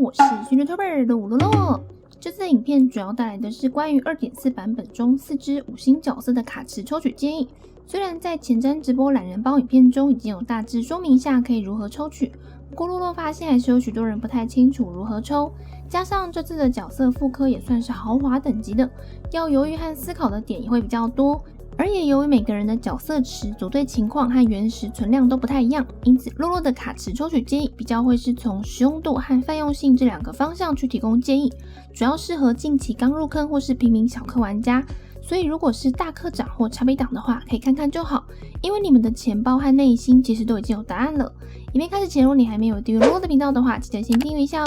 我是训练 Tuber 鲁鲁洛。这次的影片主要带来的是关于 2.4 版本中4只5星角色的卡池抽取建议。虽然在前瞻直播懒人包影片中已经有大致说明一下可以如何抽取，不过洛洛发现还是有许多人不太清楚如何抽，加上这次的角色复刻也算是豪华等级的，要犹豫和思考的点也会比较多。而也由于每个人的角色池、组队情况和原石存量都不太一样，因此洛洛的卡池抽取建议比较会是从实用度和泛用性这两个方向去提供建议，主要适合近期刚入坑或是平民小氪玩家。所以如果是大氪长或茶杯党的话，可以看看就好，因为你们的钱包和内心其实都已经有答案了。影片开始前，如果你还没有订阅洛洛的频道的话，记得先订阅一下哦。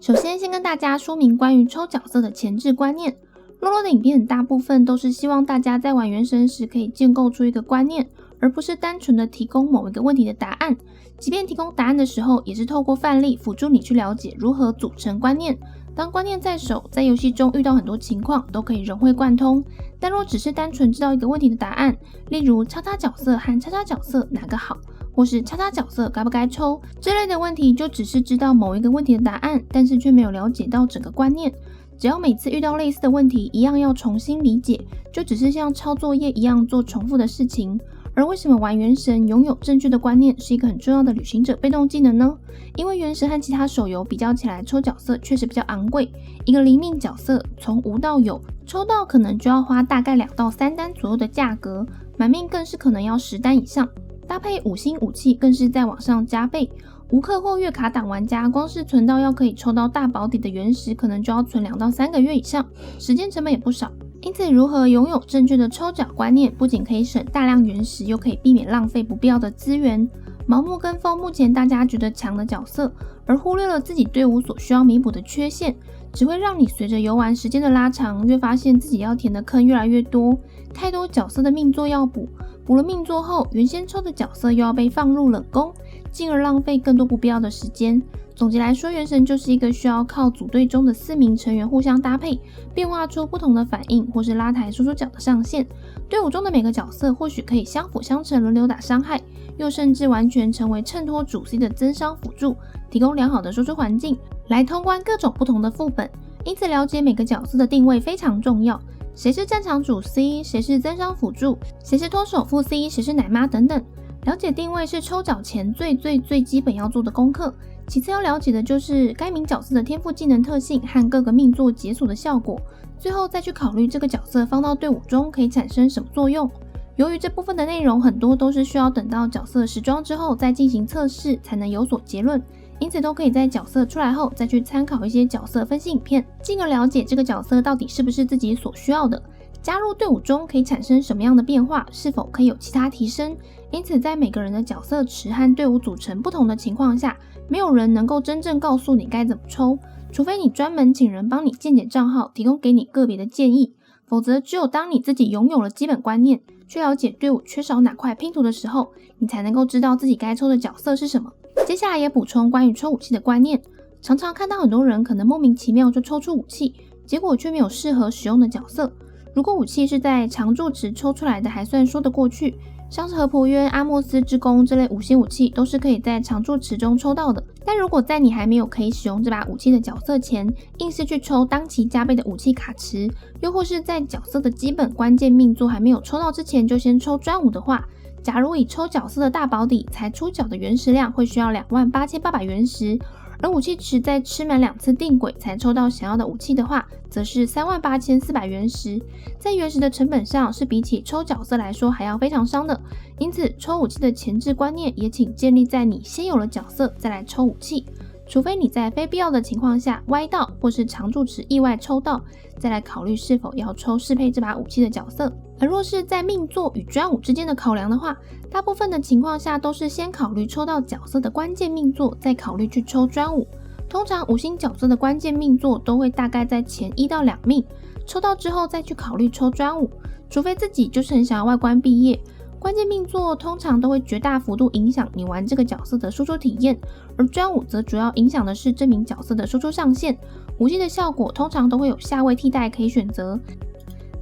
首先跟大家说明关于抽角色的前置观念。洛洛的影片大部分都是希望大家在玩原神时可以建构出一个观念，而不是单纯的提供某一个问题的答案。即便提供答案的时候，也是透过范例辅助你去了解如何组成观念。当观念在手，在游戏中遇到很多情况都可以融会贯通。但若只是单纯知道一个问题的答案，例如叉叉角色和叉叉角色哪个好，或是叉叉角色该不该抽这类的问题，就只是知道某一个问题的答案，但是却没有了解到整个观念。只要每次遇到类似的问题，一样要重新理解，就只是像抄作业一样做重复的事情。而为什么玩原神拥有正确的观念是一个很重要的旅行者被动技能呢？因为原神和其他手游比较起来，抽角色确实比较昂贵，一个灵命角色从无到有，抽到可能就要花大概2到3单左右的价格，满命更是可能要10单以上，搭配5星武器更是在往上加倍。无氪或月卡党玩家光是存到要可以抽到大保底的原石，可能就要存2到3个月以上，时间成本也不少。因此如何拥有正确的抽角观念，不仅可以省大量原石，又可以避免浪费不必要的资源。盲目跟风目前大家觉得强的角色，而忽略了自己队伍所需要弥补的缺陷，只会让你随着游玩时间的拉长，越发现自己要填的坑越来越多，太多角色的命座要补，补了命座后，原先抽的角色又要被放入冷宫，进而浪费更多不必要的时间。总结来说，原神就是一个需要靠组队中的4名成员互相搭配，变化出不同的反应，或是拉抬输出角的上限。队伍中的每个角色或许可以相辅相成，轮流打伤害，又甚至完全成为衬托主 C 的增伤辅助，提供良好的输出环境，来通关各种不同的副本。因此了解每个角色的定位非常重要，谁是战场主 C， 谁是增伤辅助，谁是脱手副 C， 谁是奶妈等等。了解定位是抽角前最基本要做的功课。其次要了解的就是该名角色的天赋技能特性和各个命座解锁的效果，最后再去考虑这个角色放到队伍中可以产生什么作用。由于这部分的内容很多都是需要等到角色时装之后再进行测试才能有所结论，因此都可以在角色出来后再去参考一些角色分析影片，进而了解这个角色到底是不是自己所需要的，加入队伍中可以产生什么样的变化，是否可以有其他提升。因此在每个人的角色池和队伍组成不同的情况下，没有人能够真正告诉你该怎么抽，除非你专门请人帮你建解账号，提供给你个别的建议，否则只有当你自己拥有了基本观念，去了解队伍缺少哪块拼图的时候，你才能够知道自己该抽的角色是什么。接下来也补充关于抽武器的观念，常常看到很多人可能莫名其妙就抽出武器，结果却没有适合使用的角色。如果武器是在常驻池抽出来的，还算说得过去，像是河婆渊、阿莫斯之弓这类5星武器都是可以在常驻池中抽到的。但如果在你还没有可以使用这把武器的角色前，硬是去抽当期加倍的武器卡池，又或是在角色的基本关键命座还没有抽到之前就先抽专武的话，假如以抽角色的大保底才出角的原石量会需要28800原石，而武器池在吃满2次定轨才抽到想要的武器的话，则是38400原石。在原石的成本上是比起抽角色来说还要非常伤的，因此抽武器的前置观念也请建立在你先有了角色再来抽武器，除非你在非必要的情况下歪到或是常驻池意外抽到，再来考虑是否要抽适配这把武器的角色。而若是在命座与专武之间的考量的话，大部分的情况下都是先考虑抽到角色的关键命座，再考虑去抽专武。通常5星角色的关键命座都会大概在前1到2命，抽到之后再去考虑抽专武，除非自己就是很想要外观毕业。关键命座通常都会绝大幅度影响你玩这个角色的输出体验，而专武则主要影响的是这名角色的输出上限。武器的效果通常都会有下位替代可以选择。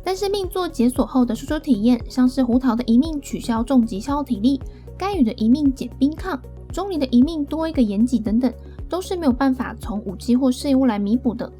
但是命座解锁后的输出体验，像是胡桃的一命取消重击消耗体力，干羽的一命减冰抗，钟离的一命多一个延己等等，都是没有办法从武器或事业物来弥补的。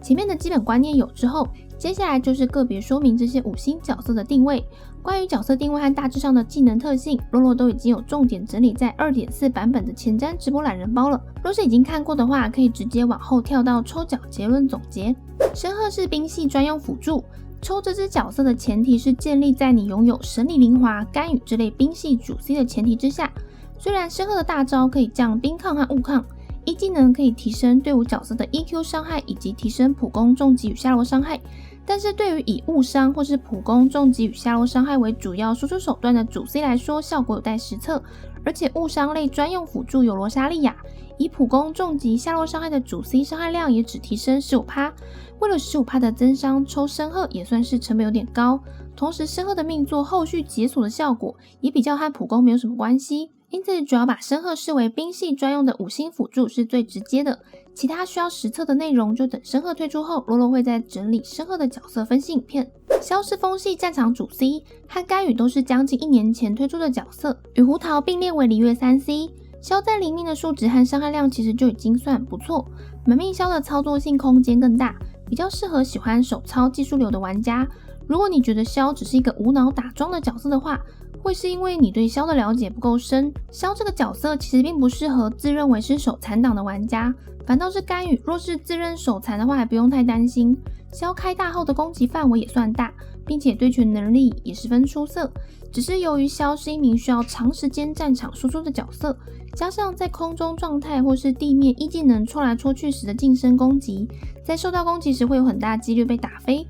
前面的基本观念有之后，接下来就是个别说明这些5星角色的定位。关于角色定位和大致上的技能特性，洛洛都已经有重点整理在 2.4 版本的前瞻直播懒人包了。若是已经看过的话，可以直接往后跳到抽角结论总结。申鹤是兵系专用辅助，抽这只角色的前提是建立在你拥有神里灵华、干羽这类兵系主 C 的前提之下。虽然申鹤的大招可以降冰抗和雾抗，一技能可以提升队伍角色的 EQ 伤害以及提升普攻、重击与下落伤害，但是对于以雾伤或是普攻、重击与下落伤害为主要输出手段的主 C 来说，效果有待实测。而且雾伤类专用辅助有罗莎莉亚，以普攻、重击、下落伤害的主 C 伤害量也只提升 15%， 为了 15% 的增伤，抽申鹤也算是成本有点高。同时申鹤的命座后续解锁的效果也比较和普攻没有什么关系，因此主要把申鹤视为兵系专用的5星辅助是最直接的，其他需要实测的内容就等申鹤推出后，洛洛会再整理申鹤的角色分析影片。萧是风系战场主 C， 和干羽都是将近1年前推出的角色，与胡桃并列为璃月3C。萧在灵命的数值和伤害量其实就已经算不错，本命萧的操作性空间更大，比较适合喜欢手操技术流的玩家。如果你觉得萧只是一个无脑打桩的角色的话，会是因为你对萧的了解不够深。萧这个角色其实并不适合自认为是手残党的玩家，反倒是干羽，若是自认手残的话，还不用太担心。萧开大后的攻击范围也算大，并且对拳能力也十分出色。只是由于萧是一名需要长时间战场输出的角色，加上在空中状态或是地面一技能戳来戳去时的近身攻击，在受到攻击时会有很大几率被打飞。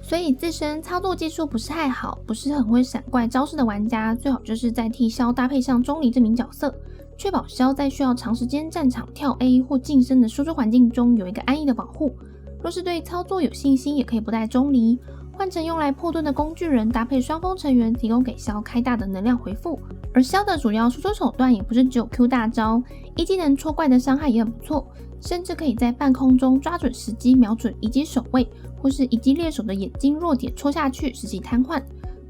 所以自身操作技术不是太好，不是很会闪怪招式的玩家，最好就是在替萧搭配上钟离这名角色，确保萧在需要长时间战场跳 A 或近身的输出环境中有一个安逸的保护。若是对操作有信心，也可以不带钟离，换成用来破盾的工具人，搭配双峰成员，提供给萧开大的能量回复。而萧的主要输出手段也不是只有 Q 大招，一技能戳怪的伤害也很不错，甚至可以在半空中抓准时机瞄准一击守卫，或是一击猎手的眼睛弱点戳下去使其瘫痪。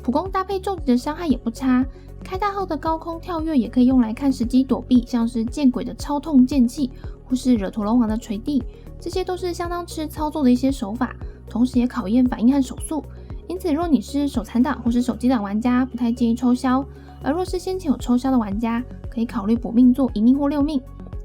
普攻搭配重击的伤害也不差，开大后的高空跳跃也可以用来看时机躲避，像是见鬼的超痛剑气，或是惹陀龙王的垂地，这些都是相当吃操作的一些手法，同时也考验反应和手速。因此若你是手残党或是手机党玩家，不太建议抽萧，而若是先前有抽萧的玩家，可以考虑补命做1命或6命。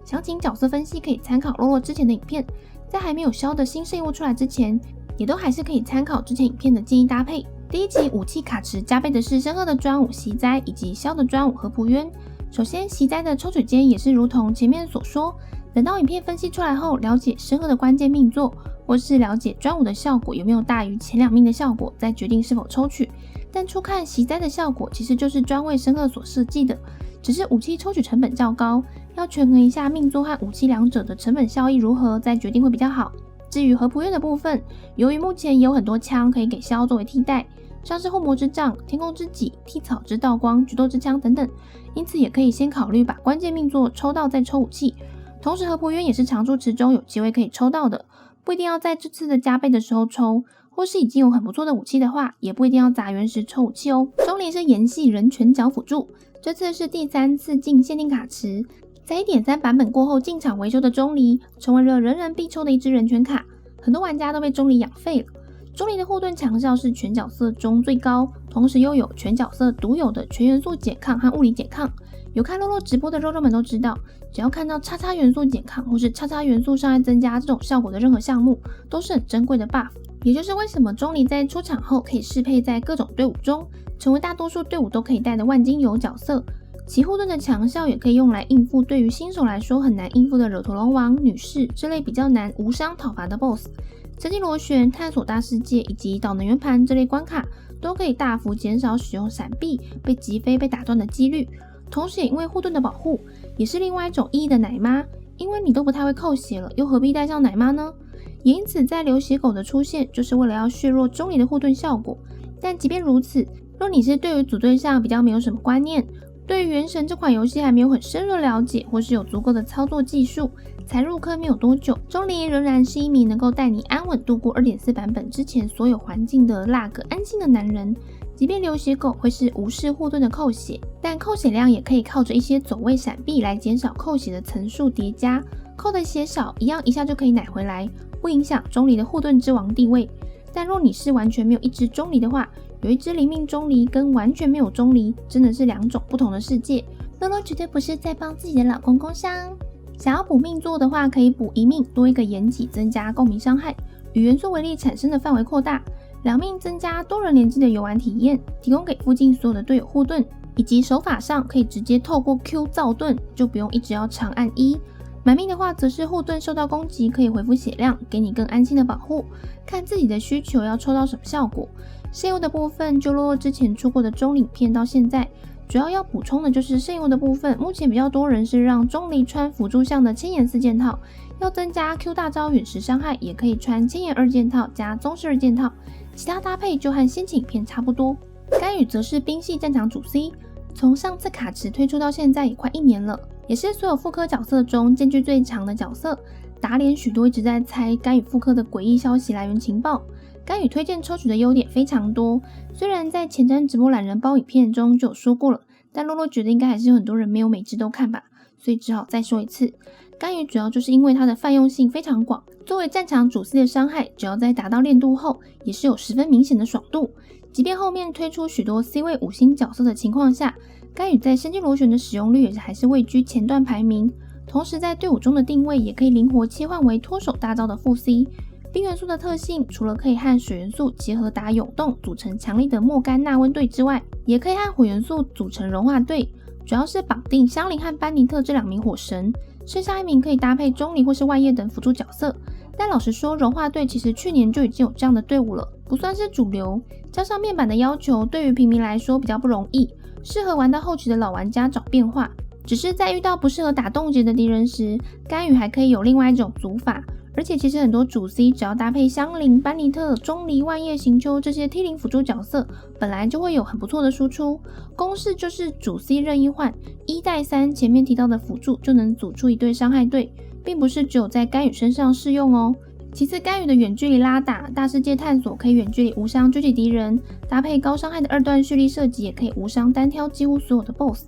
详情角色分析可以参考洛洛之前的影片，在还没有萧的新生物出来之前，也都还是可以参考之前影片的建议搭配。第一集武器卡池加倍的是申鹤的专武袭灾以及萧的专武和仆渊。首先袭灾的抽取间也是如同前面所说，等到影片分析出来后，了解申鹤的关键命座，或是了解专武的效果有没有大于前2命的效果，再决定是否抽取。但初看袭灾的效果其实就是专为申鹤所设计的，只是武器抽取成本较高，要权衡一下命座和武器两者的成本效益如何，再决定会比较好。至于和仆渊的部分，由于目前也有很多枪可以给萧作为替代，像是护魔之杖、天空之戟、剃草之道光、决斗之枪等等，因此也可以先考虑把关键命座抽到再抽武器。同时和仆渊也是常驻池中有机会可以抽到的，不一定要在这次的加倍的时候抽，或是已经有很不错的武器的话，也不一定要杂源时抽武器哦。钟离是炎系人拳脚辅助，这次是第3次进限定卡池，在 1.3 版本过后进场维修的钟离，成为了人人必抽的一支人拳卡，很多玩家都被钟离养废了。钟离的护盾强效是全角色中最高，同时又有全角色独有的全元素减抗和物理减抗。有看洛洛直播的肉肉们都知道，只要看到叉叉元素减抗或是叉叉元素伤害增加这种效果的任何项目，都是很珍贵的 buff。也就是为什么钟离在出场后可以适配在各种队伍中，成为大多数队伍都可以带的万金油角色。其护盾的强效也可以用来应付对于新手来说很难应付的惹陀龙王、女士这类比较难无伤讨伐的 BOSS。曾经螺旋、探索大世界以及导能圆盘这类关卡，都可以大幅减少使用闪避、被击飞、被打断的几率。同时也因为护盾的保护，也是另外一种意义的奶妈，因为你都不太会扣血了，又何必带上奶妈呢？也因此在流血狗的出现，就是为了要削弱钟离的护盾效果。但即便如此，若你是对于组队上比较没有什么观念，对于原神这款游戏还没有很深入了解，或是有足够的操作技术，才入坑没有多久，钟离仍然是一名能够带你安稳度过 2.4 版本之前所有环境的那个安心的男人。即便流血狗会是无视护盾的扣血，但扣血量也可以靠着一些走位闪避来减少扣血的层数叠加，扣的血少一样一下就可以奶回来，不影响钟离的护盾之王地位。但若你是完全没有一只钟离的话，有一只灵命钟离跟完全没有钟离真的是两种不同的世界。乐乐绝对不是在帮自己的老公工伤。想要补命座的话，可以补一命多一个延己，增加共鸣伤害，与元素为例产生的范围扩大，2命增加多人联机的游玩体验，提供给附近所有的队友护盾，以及手法上可以直接透过 Q 造盾，就不用一直要长按1。满命的话则是护盾受到攻击可以回复血量，给你更安心的保护，看自己的需求要抽到什么效果。圣物的部分就落之前出过的钟离片到现在，主要补充的就是圣物的部分，目前比较多人是让钟离穿辅助项的千岩4件套，要增加 Q 大招陨石伤害，也可以穿千岩2件套加宗师2件套，其他搭配就和先前影片差不多。甘宇则是兵系战场主 C， 从上次卡池推出到现在也快1年了，也是所有副科角色中间距最长的角色。打脸许多一直在猜甘宇副科的诡异消息来源情报。甘宇推荐抽取的优点非常多，虽然在前瞻直播懒人包影片中就有说过了，但洛洛觉得应该还是有很多人没有每支都看吧，所以只好再说一次。甘宇主要就是因为它的泛用性非常广，作为战场主 C 的伤害，只要在达到练度后，也是有十分明显的爽度。即便后面推出许多 C 位5星角色的情况下，甘宇在升级螺旋的使用率也还是位居前段排名，同时在队伍中的定位也可以灵活切换为脱手大招的副 C。冰元素的特性除了可以和水元素结合打涌动组成强力的莫甘纳温队之外，也可以和火元素组成融化队，主要是绑定香菱和班尼特这2名火神，剩下1名可以搭配钟离或是万叶等辅助角色。但老实说，融化队其实去年就已经有这样的队伍了，不算是主流，加上面板的要求对于平民来说比较不容易，适合玩到后期的老玩家找变化。只是在遇到不适合打冻结的敌人时，甘宇还可以有另外一种组法，而且其实很多主 C 只要搭配香菱、班尼特、钟离、万叶、行秋这些 T 0辅助角色，本来就会有很不错的输出。公式就是主 C 任意换1带3，前面提到的辅助就能组出一队伤害队，并不是只有在甘宇身上适用哦。其次，甘宇的远距离拉打、大世界探索可以远距离无伤狙击敌人，搭配高伤害的2段蓄力射击也可以无伤单挑几乎所有的 BOSS。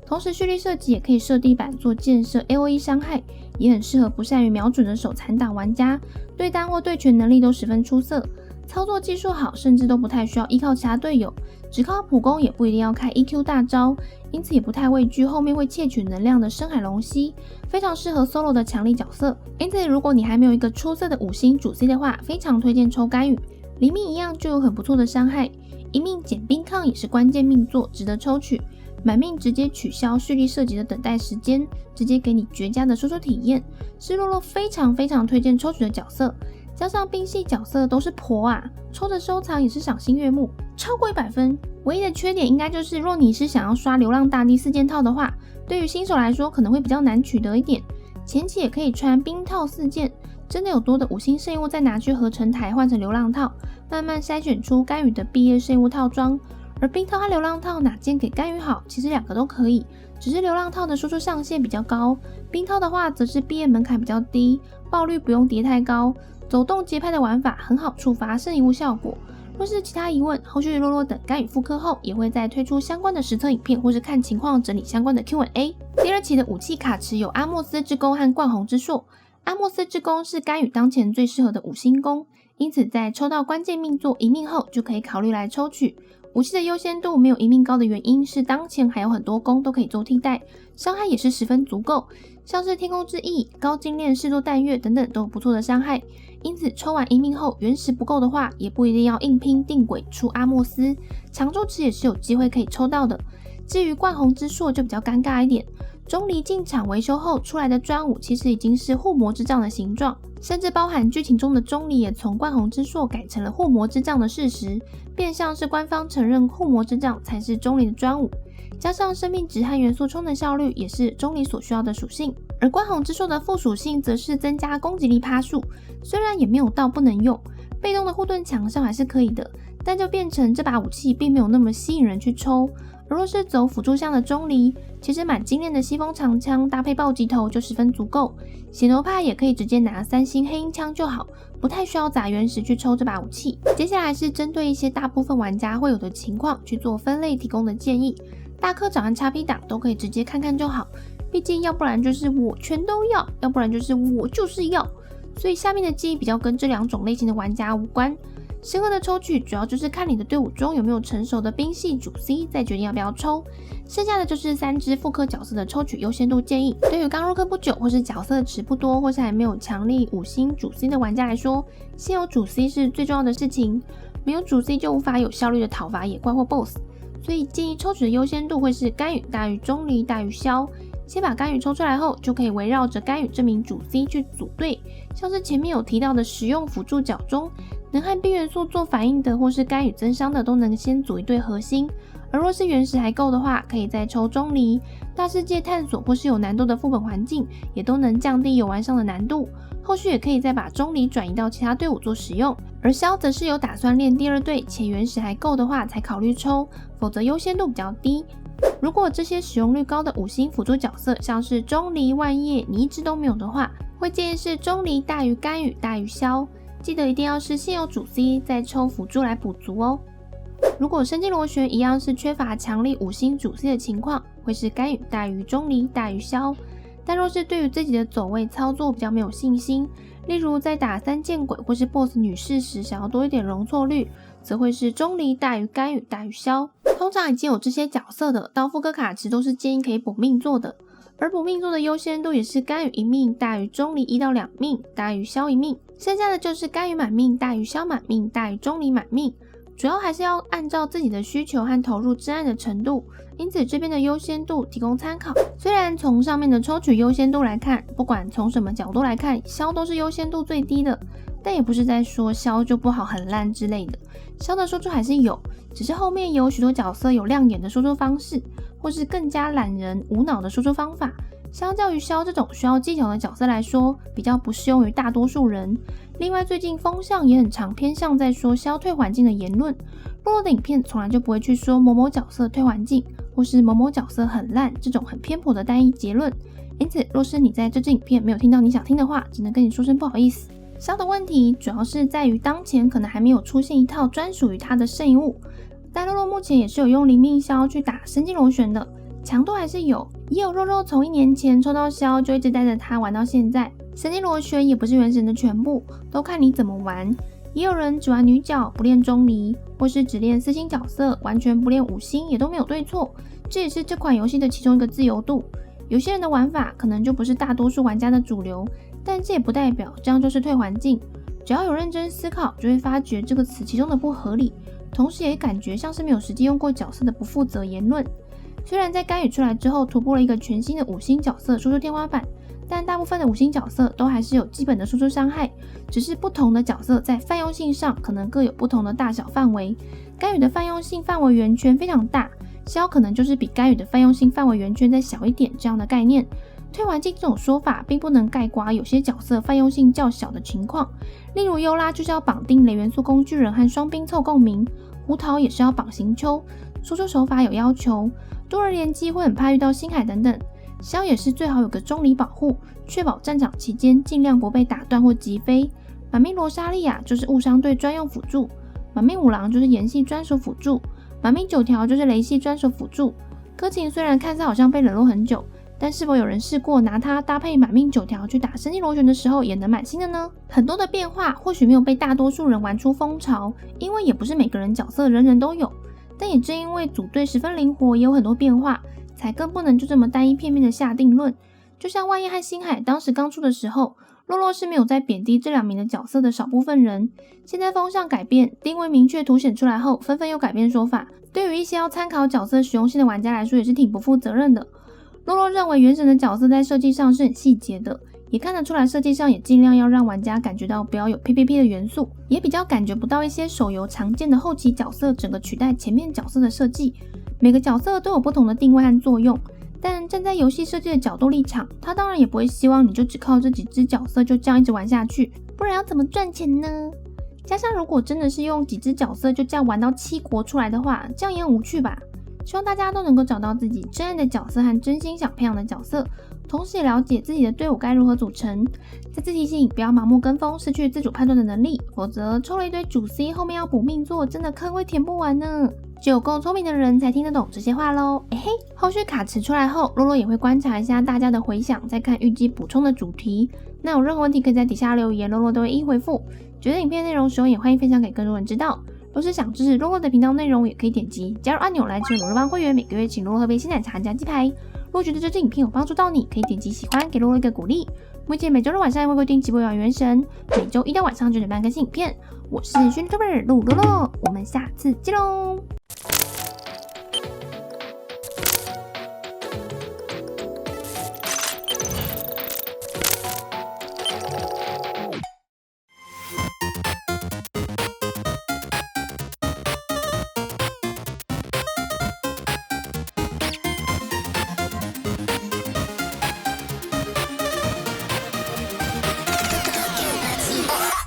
同时蓄力射击也可以射地板做建设 AOE 伤害，也很适合不善于瞄准的手残党玩家，对单或对拳能力都十分出色，操作技术好，甚至都不太需要依靠其他队友，只靠普攻也不一定要开 EQ 大招，因此也不太畏惧后面会窃取能量的深海龙息，非常适合 solo 的强力角色。因此如果你还没有一个出色的5星主 C 的话，非常推荐抽甘宇，灵命一样就有很不错的伤害，一命减冰抗也是关键命座，值得抽取。满命直接取消蓄力射击的等待时间，直接给你绝佳的输出体验，是洛洛非常推荐抽取的角色。加上兵系角色都是婆啊，抽着收藏也是赏心悦目，超过100分。唯一的缺点应该就是若你是想要刷流浪大帝4件套的话，对于新手来说可能会比较难取得一点。前期也可以穿冰套4件，真的有多的5星圣物再拿去合成台换成流浪套，慢慢筛选出甘宇的毕业圣物套装。而冰套和流浪套哪件给甘宇好，其实2个都可以，只是流浪套的输出上限比较高，冰套的话则是毕业门槛比较低，爆率不用叠太高，走动节拍的玩法很好触发圣遗物效果。若是其他疑问，后续洛洛等甘宇复刻后也会再推出相关的实测影片，或是看情况整理相关的 Q&A。 第2期的武器卡池有阿莫斯之弓和冠红之硕，阿莫斯之弓是甘宇当前最适合的5星弓，因此在抽到关键命座1命后就可以考虑来抽取。武器的优先度没有1命高的原因是当前还有很多弓都可以做替代，伤害也是十分足够，像是天空之翼、高精炼、视作弹月等等都有不错的伤害，因此抽完1命后原石不够的话，也不一定要硬拼定轨出阿莫斯，常驻池也是有机会可以抽到的。至于冠红之硕就比较尴尬一点，钟离进场维修后出来的专武其实已经是护魔之杖的形状，甚至包含剧情中的钟离也从冠红之硕改成了护魔之杖的事实，变相是官方承认护魔之杖才是钟离的专武，加上生命值和元素充能效率也是钟离所需要的属性。而冠红之硕的副属性则是增加攻击力趴数，虽然也没有到不能用，被动的护盾强效还是可以的，但就变成这把武器并没有那么吸引人去抽。而若是走辅助项的钟离，其实蛮精炼的西风长枪搭配暴击头就十分足够，血头派也可以直接拿3星黑鹰枪就好，不太需要砸原石去抽这把武器。接下来是针对一些大部分玩家会有的情况去做分类提供的建议，大科长和XP档都可以直接看看就好，毕竟要不然就是我全都要，要不然就是我就是要，所以下面的建议比较跟这2种类型的玩家无关。适合的抽取主要就是看你的队伍中有没有成熟的兵系主 C， 再决定要不要抽。剩下的就是3只副科角色的抽取优先度建议。对于刚入坑不久，或是角色池不多，或是还没有强力5星主 C 的玩家来说，先有主 C 是最重要的事情。没有主 C 就无法有效率的讨伐野怪或 BOSS， 所以建议抽取的优先度会是干羽大于钟离大于萧。先把干羽抽出来后，就可以围绕着干羽这名主 C 去组队，像是前面有提到的实用辅助角中，能和 B 元素做反应的或是干羽增伤的都能先组一队核心。而若是原石还够的话，可以再抽钟离。大世界探索或是有难度的副本环境也都能降低游玩上的难度，后续也可以再把钟离转移到其他队伍做使用。而萧则是有打算练第2队且原石还够的话才考虑抽，否则优先度比较低。如果这些使用率高的5星辅助角色像是钟离、万叶你一只都没有的话，会建议是钟离大于干羽大于萧，记得一定要是现有主 C 再抽辅助来补足哦。如果生机螺旋一样是缺乏强力5星主 C 的情况，会是干羽大于钟离大于萧。但若是对于自己的走位操作比较没有信心，例如在打3剑鬼或是 BOSS 女士时想要多一点容错率，则会是钟离大于干羽大于萧。通常已经有这些角色的到副科卡池都是建议可以补命做的，而补命做的优先度也是干羽1命大于钟离1到2命大于萧1命，剩下的就是干羽满命大于萧满命大于钟离满命，主要还是要按照自己的需求和投入之案的程度，因此这边的优先度提供参考。虽然从上面的抽取优先度来看，不管从什么角度来看，萧都是优先度最低的，但也不是在说萧就不好很烂之类的，萧的输出还是有，只是后面有许多角色有亮眼的输出方式，或是更加懒人无脑的输出方法，相较于萧这种需要技巧的角色来说，比较不适用于大多数人。另外最近风向也很常偏向在说萧退环境的言论，洛洛的影片从来就不会去说某某角色退环境或是某某角色很烂这种很偏颇的单一结论，因此若是你在这支影片没有听到你想听的话，只能跟你说声不好意思。萧的问题主要是在于当前可能还没有出现一套专属于他的圣遗物，但洛洛目前也是有用灵命萧去打生机螺旋的，强度还是有，也有肉肉从1年前抽到萧就一直带着他玩到现在。生机螺旋也不是原神的全部，都看你怎么玩。也有人只玩女角不练钟离，或是只练4星角色完全不练5星，也都没有对错，这也是这款游戏的其中一个自由度。有些人的玩法可能就不是大多数玩家的主流，但这也不代表这样就是退环境。只要有认真思考，就会发觉这个词其中的不合理，同时也感觉像是没有实际用过角色的不负责言论。虽然在干羽出来之后突破了一个全新的5星角色输出天花板，但大部分的5星角色都还是有基本的输出伤害，只是不同的角色在泛用性上可能各有不同的大小范围。干羽的泛用性范围圆圈非常大，萧可能就是比干羽的泛用性范围圆圈再小一点这样的概念。退环境这种说法并不能概括有些角色泛用性较小的情况，例如优拉就是要绑定雷元素工具人和双兵凑共鸣，胡桃也是要绑行丘，输出手法有要求，多人联机会很怕遇到星海等等。萧也是最好有个钟离保护，确保战场期间尽量不被打断或击飞。满命罗莎莉亚就是误伤队专用辅助，满命五郎就是炎系专属辅助，满命9条就是雷系专属辅助。柯琴虽然看似好像被冷落很久，但是否有人试过拿它搭配满命9条去打生机螺旋的时候也能满星的呢？很多的变化或许没有被大多数人玩出风潮，因为也不是每个人角色人人都有，但也正因为组队十分灵活，也有很多变化，才更不能就这么单一片面的下定论。就像万叶和星海当时刚出的时候，洛洛是没有在贬低这2名的角色的少部分人，现在风向改变，定位明确凸显出来后，纷纷又改变说法，对于一些要参考角色实用性的玩家来说也是挺不负责任的。洛洛认为原神的角色在设计上是很细节的，也看得出来设计上也尽量要让玩家感觉到不要有 PVP 的元素，也比较感觉不到一些手游常见的后期角色整个取代前面角色的设计。每个角色都有不同的定位和作用，但站在游戏设计的角度立场，他当然也不会希望你就只靠这几只角色就这样一直玩下去，不然要怎么赚钱呢？加上如果真的是用几只角色就这样玩到7国出来的话，这样也很无趣吧。希望大家都能够找到自己真爱的角色和真心想培养的角色，同时也了解自己的队伍该如何组成。再次提醒，不要盲目跟风，失去自主判断的能力，否则抽了一堆主 C， 后面要补命座，真的坑会填不完呢。只有够聪明的人才听得懂这些话咯。嘿，后续卡池出来后，洛洛也会观察一下大家的回响，再看预计补充的主题。那有任何问题可以在底下留言，洛洛都会一一回复。觉得影片内容实用，也欢迎分享给更多人知道。若是想支持洛洛的频道内容，也可以点击加入按钮来成为洛洛帮会员，每个月请洛洛喝杯鲜奶茶加鸡排。如果觉得这支影片有帮助到你，可以点击喜欢，给洛洛一个鼓励。目前每周日晚上会固定直播《原神》，每周一到晚上9点半更新影片。我是宣传 YouTuber 陆洛洛，我们下次见喽。